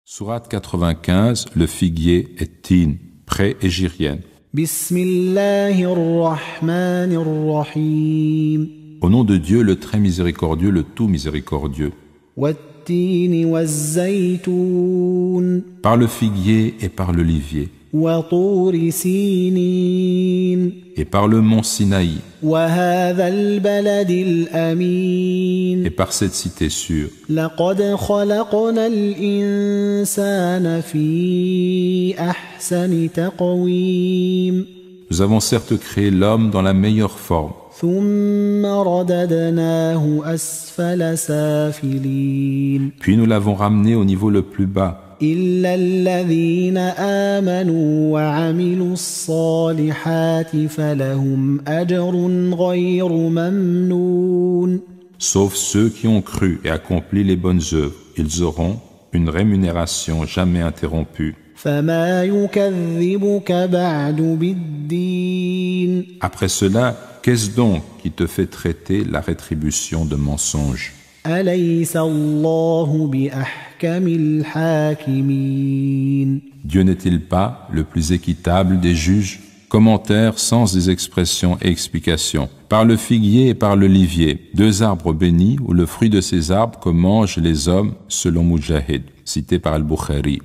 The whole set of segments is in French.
Sourate 95, le figuier est Tin, pré-égérienne. Bismillahir-Rahmanir-Rahim. Au nom de Dieu, le très miséricordieux, le tout miséricordieux. Wat-tini waz-zaytoun. Par le figuier et par l'olivier. Wa-turi sinin. Et par le mont Sinaï. Wa-hadha al-baladi al-amin. Et par cette cité sûre. Laqad khalaqna al-insana fi ahsani taqwim. Nous avons certes créé l'homme dans la meilleure forme. Thumma radadnahu asfala safilin. Puis nous l'avons ramené au niveau le plus bas. إلا الذين آمنوا وعملوا الصالحات فلهم أجر غير ممنون. Sauf ceux qui ont cru et accompli les bonnes œuvres, ils auront une rémunération jamais interrompue. فما يكذبك بعد بالدين. Après cela, qu'est-ce donc qui te fait traiter la rétribution de mensonge? أليس الله بأحكم الحاكمين. Dieu n'est-il pas le plus équitable des juges? Commentaire sans des expressions et explications. Par le figuier et par l'olivier, deux arbres bénis où le fruit de ces arbres que mangent les hommes selon Mujahid, cité par Al-Bukhari.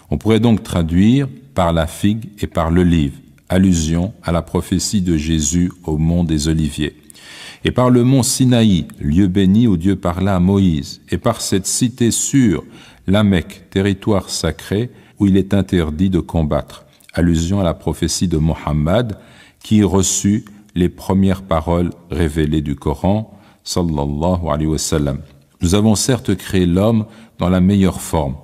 On pourrait donc traduire par la figue et par l'olive, allusion à la prophétie de Jésus au mont des Oliviers. Et par le mont Sinaï, lieu béni où Dieu parla à Moïse, et par cette cité sûre, la Mecque, territoire sacré où il est interdit de combattre, allusion à la prophétie de Mohammed qui reçut les premières paroles révélées du Coran, sallallahu alayhi wa sallam. Nous avons certes créé l'homme dans la meilleure forme.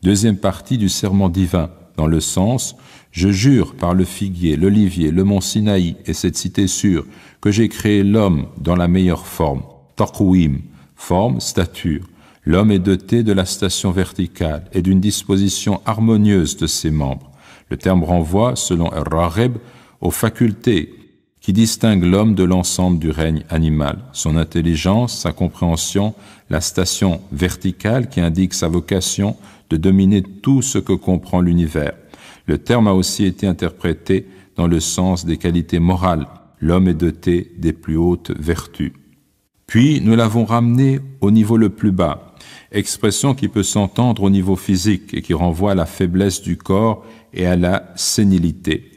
Deuxième partie du serment divin, dans le sens « Je jure par le figuier, l'olivier, le mont Sinaï et cette cité sûre que j'ai créé l'homme dans la meilleure forme. » Taqwim, forme, stature. L'homme est doté de la station verticale et d'une disposition harmonieuse de ses membres. Le terme renvoie, selon Ar-Raghib, aux facultés qui distinguent l'homme de l'ensemble du règne animal. Son intelligence, sa compréhension, la station verticale qui indique sa vocation de dominer tout ce que comprend l'univers. Le terme a aussi été interprété dans le sens des qualités morales. L'homme est doté des plus hautes vertus. Puis nous l'avons ramené au niveau le plus bas, expression qui peut s'entendre au niveau physique et qui renvoie à la faiblesse du corps et à la sénilité,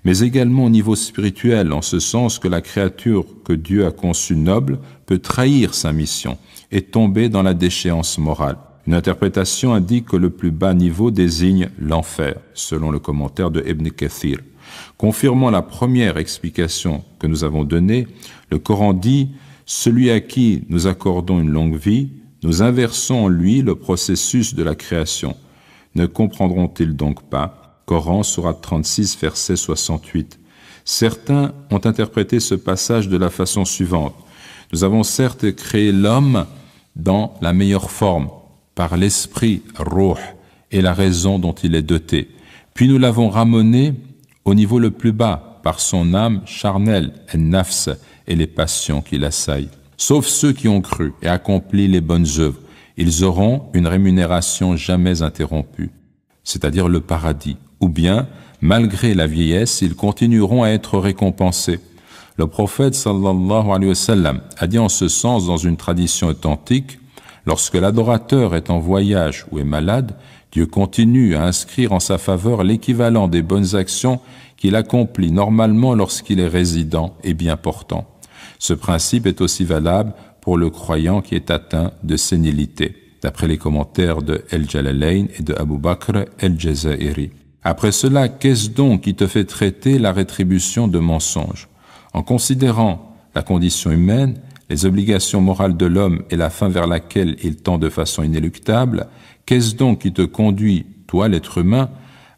mais également au niveau spirituel, en ce sens que la créature que Dieu a conçue noble peut trahir sa mission et tomber dans la déchéance morale. Une interprétation indique que le plus bas niveau désigne l'enfer, selon le commentaire de Ibn Kathir. Confirmant la première explication que nous avons donnée, le Coran dit « Celui à qui nous accordons une longue vie, nous inversons en lui le processus de la création. Ne comprendront-ils donc pas ?» Coran, sourate 36, verset 68. Certains ont interprété ce passage de la façon suivante. Nous avons certes créé l'homme dans la meilleure forme, par l'esprit, ruh, et la raison dont il est doté. Puis nous l'avons ramené au niveau le plus bas, par son âme charnelle, nafs, et les passions qui l'assaillent. Sauf ceux qui ont cru et accompli les bonnes œuvres, ils auront une rémunération jamais interrompue, c'est-à-dire le paradis, ou bien, malgré la vieillesse, ils continueront à être récompensés. Le prophète sallallahu alayhi wa sallam a dit en ce sens dans une tradition authentique: lorsque l'adorateur est en voyage ou est malade, Dieu continue à inscrire en sa faveur l'équivalent des bonnes actions qu'il accomplit normalement lorsqu'il est résident et bien portant. Ce principe est aussi valable pour le croyant qui est atteint de sénilité, d'après les commentaires de El-Jalalayn et de Abu Bakr El-Jazairi. Après cela, qu'est-ce donc qui te fait traiter la rétribution de mensonge? En considérant la condition humaine, les obligations morales de l'homme et la fin vers laquelle il tend de façon inéluctable, qu'est-ce donc qui te conduit, toi l'être humain,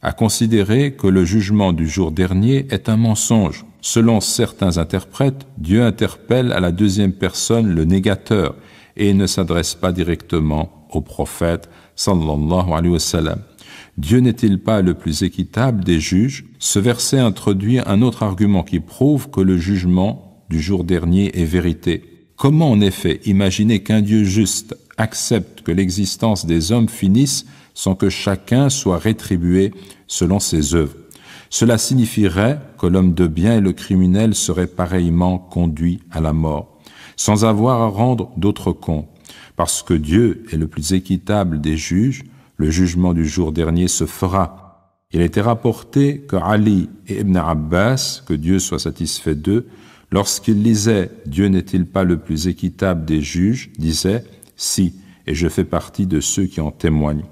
à considérer que le jugement du jour dernier est un mensonge? Selon certains interprètes, Dieu interpelle à la deuxième personne le négateur et ne s'adresse pas directement au prophète sallallahu alayhi wa sallam. Dieu n'est-il pas le plus équitable des juges? Ce verset introduit un autre argument qui prouve que le jugement du jour dernier est vérité. Comment en effet imaginer qu'un Dieu juste accepte que l'existence des hommes finisse sans que chacun soit rétribué selon ses œuvres. Cela signifierait que l'homme de bien et le criminel seraient pareillement conduits à la mort, sans avoir à rendre d'autres comptes. Parce que Dieu est le plus équitable des juges, le jugement du jour dernier se fera. Il a été rapporté que Ali et Ibn Abbas, que Dieu soit satisfait d'eux, lorsqu'ils lisaient « Dieu n'est-il pas le plus équitable des juges ?» disaient « Si, et je fais partie de ceux qui en témoignent. »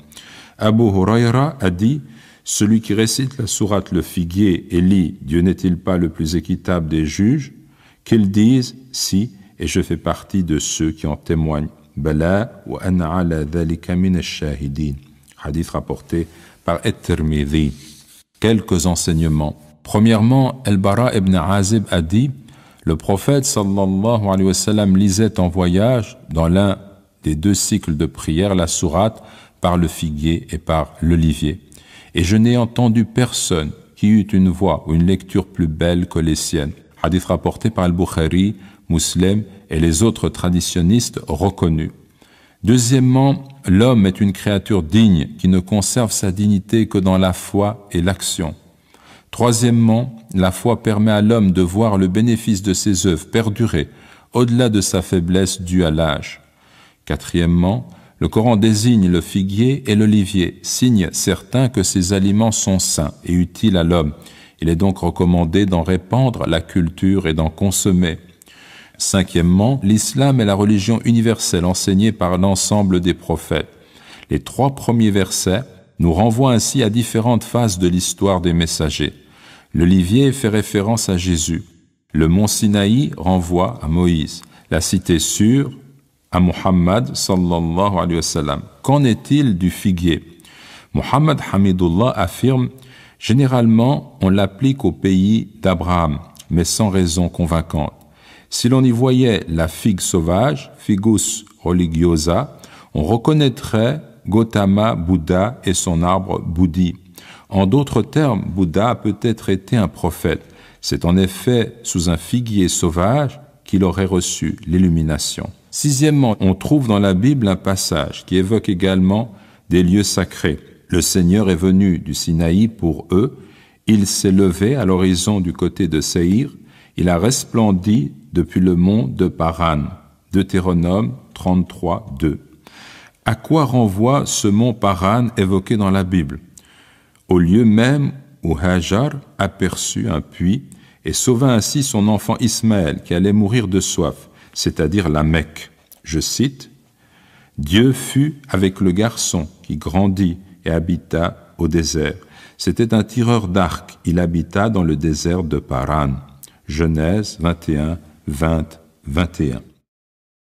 Abu Huraira a dit « Celui qui récite la sourate le figuier et lit « Dieu n'est-il pas le plus équitable des juges ?» qu'ils disent « Si, et je fais partie de ceux qui en témoignent. » Bala wa ana ala dhalika min ash-shahidin. Hadith rapporté par At-Tirmidhi. Quelques enseignements. Premièrement, Al-Bara ibn Azib a dit « Le prophète sallallahu alayhi wa sallam lisait en voyage dans l'un des 2 cycles de prière la sourate par le figuier et par l'olivier. Et je n'ai entendu personne qui eût une voix ou une lecture plus belle que les siennes. » Hadith rapporté par Al-Bukhari, Muslim et les autres traditionnistes reconnus. Deuxièmement, l'homme est une créature digne qui ne conserve sa dignité que dans la foi et l'action. Troisièmement, la foi permet à l'homme de voir le bénéfice de ses œuvres perdurer au-delà de sa faiblesse due à l'âge. Quatrièmement, le Coran désigne le figuier et l'olivier, signe certain que ces aliments sont sains et utiles à l'homme. Il est donc recommandé d'en répandre la culture et d'en consommer. Cinquièmement, l'islam est la religion universelle enseignée par l'ensemble des prophètes. Les 3 premiers versets nous renvoient ainsi à différentes phases de l'histoire des messagers. L'olivier fait référence à Jésus. Le mont Sinaï renvoie à Moïse. La cité sûre à Muhammad sallallahu alayhi wa sallam. Qu'en est-il du figuier? Muhammad Hamidullah affirme « Généralement, on l'applique au pays d'Abraham, mais sans raison convaincante. Si l'on y voyait la figue sauvage, Figus religiosa, on reconnaîtrait Gautama Bouddha et son arbre Bodhi. En d'autres termes, Bouddha a peut-être été un prophète. C'est en effet sous un figuier sauvage qu'il aurait reçu l'illumination. Sixièmement, on trouve dans la Bible un passage qui évoque également des lieux sacrés. Le Seigneur est venu du Sinaï pour eux, il s'est levé à l'horizon du côté de Séhir, il a resplendi depuis le mont de Paran. Deutéronome 33, 2. À quoi renvoie ce mont Paran évoqué dans la Bible? Au lieu même où Hajar aperçut un puits et sauva ainsi son enfant Ismaël qui allait mourir de soif, c'est-à-dire la Mecque. Je cite, « Dieu fut avec le garçon qui grandit et habita au désert. C'était un tireur d'arc, il habita dans le désert de Paran. » Genèse 21, 20, 21.